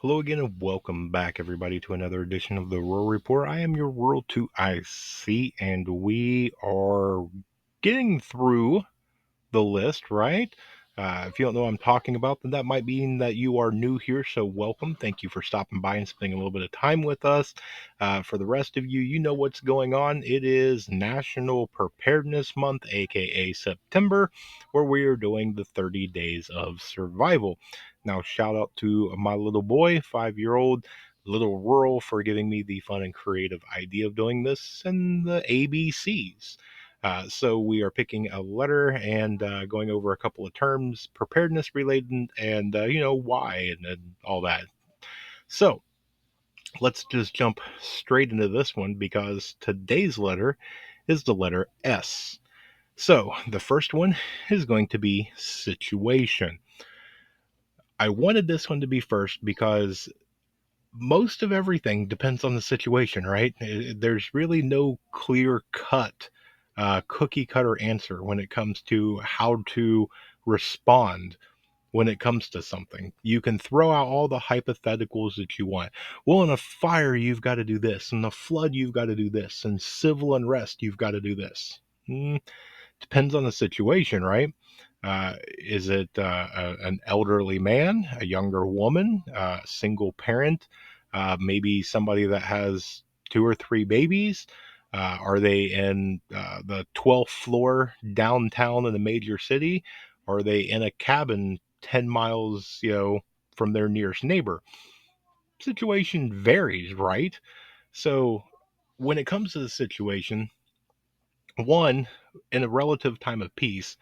Hello again and welcome back everybody to another edition of the Rural Report. I am your Rural 2IC and we are getting through the list, right? If you don't know what I'm talking about, then that might mean that you are new here. So, welcome. Thank you for stopping by and spending a little bit of time with us. For the rest of you, you know what's going on. It is National Preparedness Month, aka September, where we are doing the 30 days of survival. Now, shout out to my little boy, 5 year old. Little Rural for giving me the fun and creative idea of doing this and the ABCs. So we are picking a letter and going over a couple of terms, preparedness related, and why and all that. So let's just jump straight into this one because today's letter is the letter S. So the first one is going to be situation. I wanted this one to be first because most of everything depends on the situation, right? There's really no clear cut, cookie cutter answer when it comes to how to respond when it comes to something. You can throw out all the hypotheticals that you want. Well, in a fire, you've got to do this. In a flood, you've got to do this. In civil unrest, you've got to do this. Depends on the situation, right? Is it an elderly man, a younger woman, a single parent, maybe somebody that has two or three babies? Are they in the 12th floor downtown in a major city? Are they in a cabin 10 miles, from their nearest neighbor? Situation varies, right? So when it comes to the situation, one, in a relative time of peace,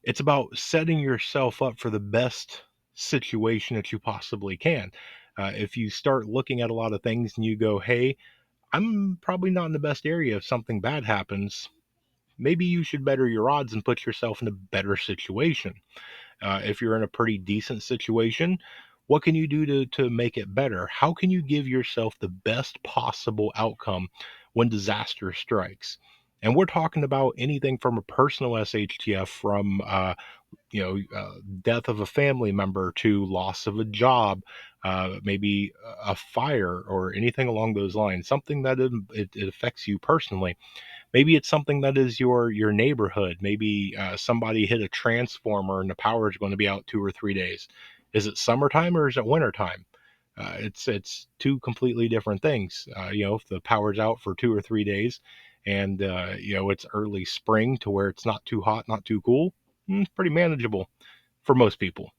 it's about setting yourself up for the best situation that you possibly can. If you start looking at a lot of things and you go, hey, I'm probably not in the best area if something bad happens, maybe you should better your odds and put yourself in a better situation. If you're in a pretty decent situation, what can you do to make it better? How can you give yourself the best possible outcome when disaster strikes? And we're talking about anything from a personal SHTF, from death of a family member to loss of a job, maybe a fire or anything along those lines, something that it affects you personally. Maybe it's something that is your neighborhood. Maybe somebody hit a transformer and the power is going to be out 2 or 3 days. Is it summertime or is it wintertime? It's two completely different things. If the power's out for 2 or 3 days, and it's early spring to where it's not too hot, not too cool, it's pretty manageable for most people.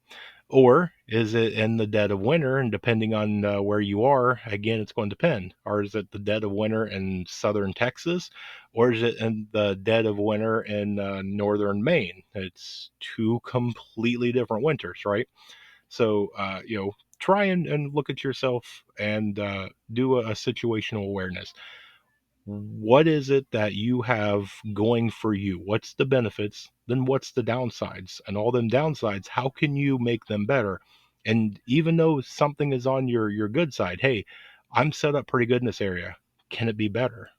Or is it in the dead of winter? And depending on where you are, again, it's going to depend. Or is it the dead of winter in southern Texas? Or is it in the dead of winter in northern Maine? It's two completely different winters, right? So, try and look at yourself and do a situational awareness. What is it that you have going for you? What's the benefits? Then what's the downsides? And all them downsides, how can you make them better? And even though something is on your good side, hey, I'm set up pretty good in this area. Can it be better?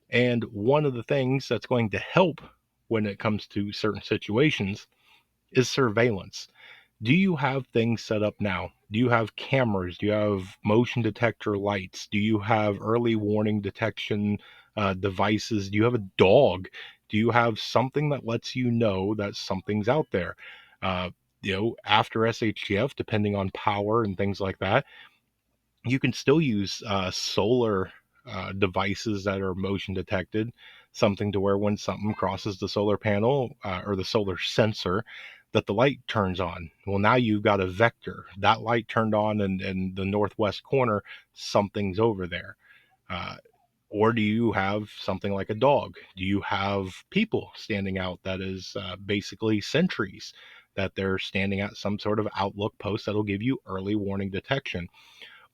And one of the things that's going to help when it comes to certain situations is surveillance. Do you have things set up now? Do you have cameras? Do you have motion detector lights? Do you have early warning detection devices? Do you have a dog? Do you have something that lets you know that something's out there? Uh, after SHTF, depending on power and things like that, you can still use solar devices that are motion detected, something to where when something crosses the solar panel or the solar sensor, that the light turns on. Well, now you've got a vector. That light turned on in the northwest corner, something's over there. Uh, or do you have something like a dog? Do you have people standing out that is basically sentries, that they're standing at some sort of outlook post that'll give you early warning detection?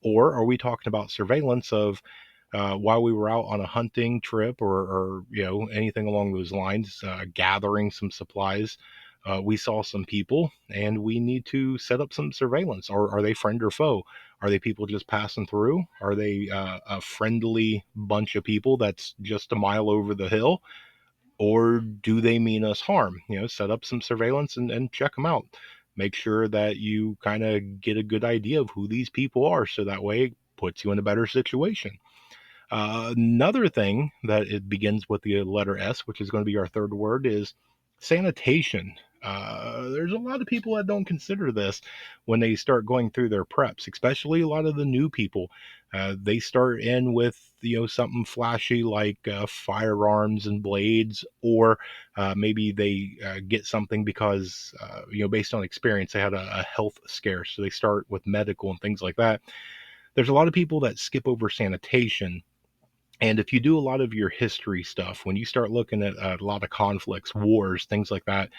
Or are we talking about surveillance of while we were out on a hunting trip, or anything along those lines, gathering some supplies, we saw some people and we need to set up some surveillance? Or are they friend or foe? Are they people just passing through? Are they a friendly bunch of people that's just a mile over the hill? Or do they mean us harm? Set up some surveillance and check them out. make sure that you kind of get a good idea of who these people are, so that way it puts you in a better situation. Another thing that it begins with the letter S, which is going to be our third word, is sanitation. There's a lot of people that don't consider this when they start going through their preps, especially a lot of the new people. They start in with something flashy like firearms and blades, or maybe they get something because based on experience they had a health scare, so they start with medical and things like that. There's a lot of people that skip over sanitation, and if you do a lot of your history stuff, when you start looking at a lot of conflicts, wars, things like that,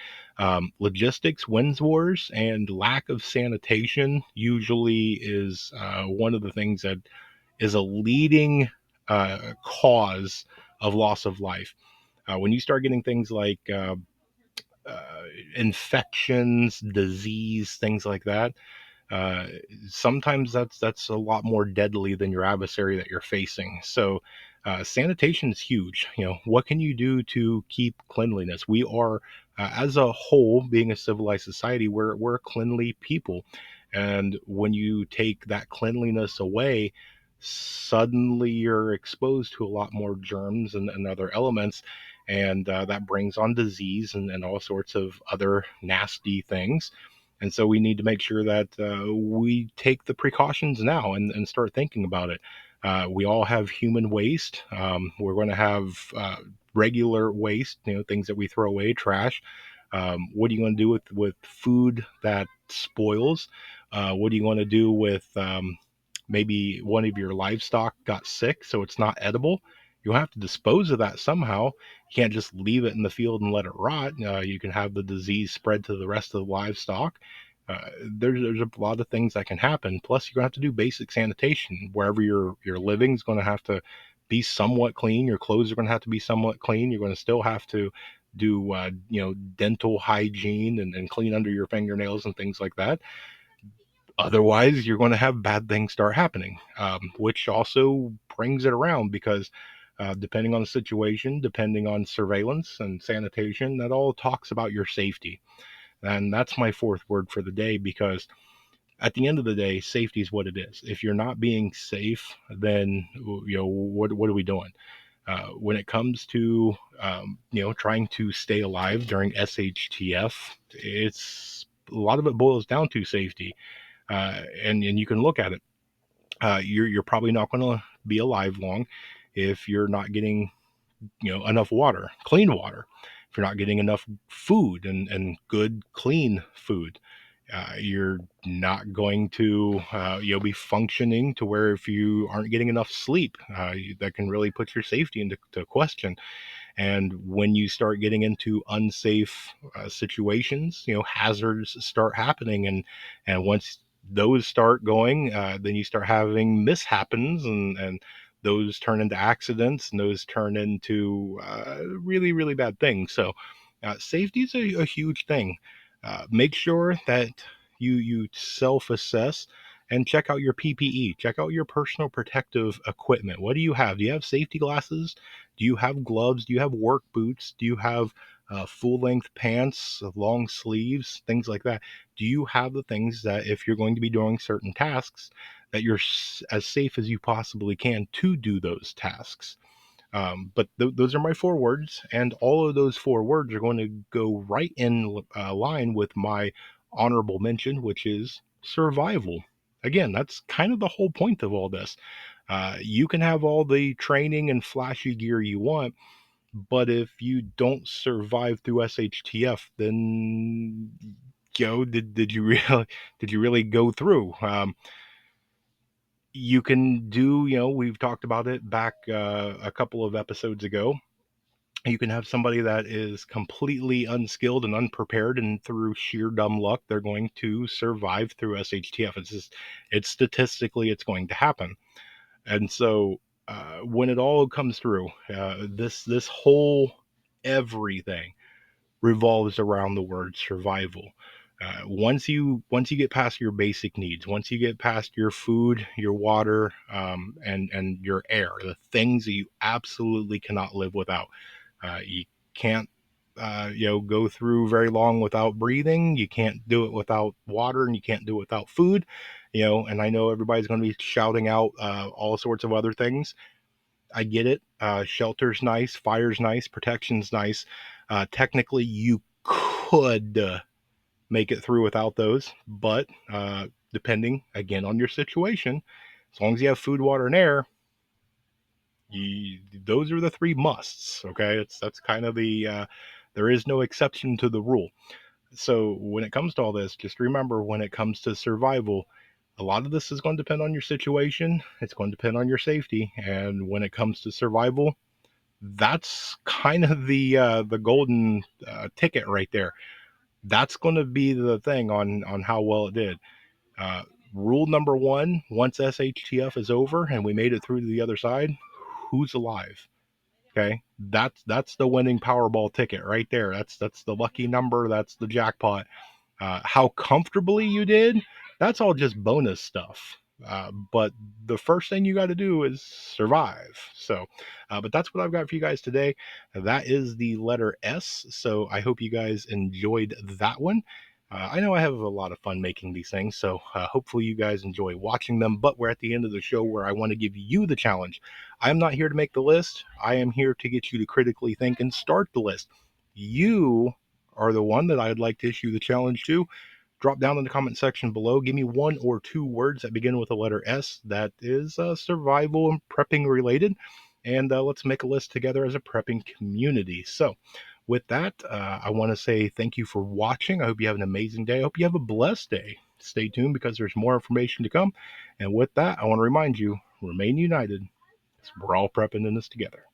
logistics wins wars, and lack of sanitation usually is one of the things that is a leading cause of loss of life. When you start getting things like uh, infections, disease, things like that, uh, sometimes that's a lot more deadly than your adversary that you're facing. So sanitation is huge. What can you do to keep cleanliness? We are, as a whole, being a civilized society, we're a cleanly people, and when you take that cleanliness away, suddenly you're exposed to a lot more germs and other elements, and that brings on disease and all sorts of other nasty things. And so we need to make sure that we take the precautions now and start thinking about it. We all have human waste. We're going to have regular waste, things that we throw away, trash. What are you going to do with food that spoils? What are you going to do with maybe one of your livestock got sick, so it's not edible? You'll have to dispose of that somehow. You can't just leave it in the field and let it rot. You can have the disease spread to the rest of the livestock. There's a lot of things that can happen. Plus, you're gonna have to do basic sanitation. Wherever you're living is going to have to be somewhat clean. Your clothes are going to have to be somewhat clean. You're going to still have to do dental hygiene and clean under your fingernails and things like that. Otherwise, you're going to have bad things start happening, which also brings it around because depending on the situation, depending on surveillance and sanitation, that all talks about your safety. And that's my fourth word for the day, because at the end of the day, safety is what it is. If you're not being safe, then what are we doing? When it comes to trying to stay alive during SHTF, it's a lot of it boils down to safety, and you can look at it. You're probably not going to be alive long if you're not getting enough water, clean water. If you're not getting enough food and good clean food, you're not going to be functioning to where, if you aren't getting enough sleep, that can really put your safety into question. And when you start getting into unsafe situations, hazards start happening, and once those start going, then you start having mishappens, and those turn into accidents, and those turn into really really bad things. So safety is a huge thing. Make sure that you self assess and check out your PPE. Check out your personal protective equipment. What do you have? Do you have safety glasses? Do you have gloves? Do you have work boots? Do you have full length pants, long sleeves, things like that? Do you have the things that, if you're going to be doing certain tasks, that you're as safe as you possibly can to do those tasks? But those are my four words, and all of those four words are going to go right in line with my honorable mention, which is survival. Again, that's kind of the whole point of all this. You can have all the training and flashy gear you want, but if you don't survive through SHTF, then did you really go through? You can do, we've talked about it back a couple of episodes ago. You can have somebody that is completely unskilled and unprepared, and through sheer dumb luck, they're going to survive through SHTF. It's statistically, it's going to happen. And so when it all comes through, this whole everything revolves around the word survival. Once you get past your basic needs, once you get past your food, your water, and your air, the things that you absolutely cannot live without, you can't go through very long without breathing. You can't do it without water, and you can't do it without food. And I know everybody's going to be shouting out all sorts of other things. I get it. Shelter's nice, fire's nice, protection's nice. Technically, you could make it through without those, but depending again on your situation, as long as you have food, water, and air, those are the three musts. Okay, that's kind of the there is no exception to the rule. So when it comes to all this, just remember when it comes to survival, a lot of this is going to depend on your situation. It's going to depend on your safety, and when it comes to survival, that's kind of the golden ticket right there. That's going to be the thing on how well it did. Uh, Rule number one: once SHTF is over and we made it through to the other side, who's alive? Okay, that's the winning Powerball ticket right there. That's the lucky number. That's the jackpot. How comfortably you did, that's all just bonus stuff. But the first thing you got to do is survive. So, but that's what I've got for you guys today. That is the letter S. So I hope you guys enjoyed that one. I know I have a lot of fun making these things, so hopefully you guys enjoy watching them. But we're at the end of the show where I want to give you the challenge. I am not here to make the list. I am here to get you to critically think and start the list. You are the one that I'd like to issue the challenge to. Drop down in the comment section below. Give me one or two words that begin with the letter S that is survival and prepping related. And let's make a list together as a prepping community. So, with that, I want to say thank you for watching. I hope you have an amazing day. I hope you have a blessed day. Stay tuned because there's more information to come. And with that, I want to remind you, remain united. We're all prepping in this together.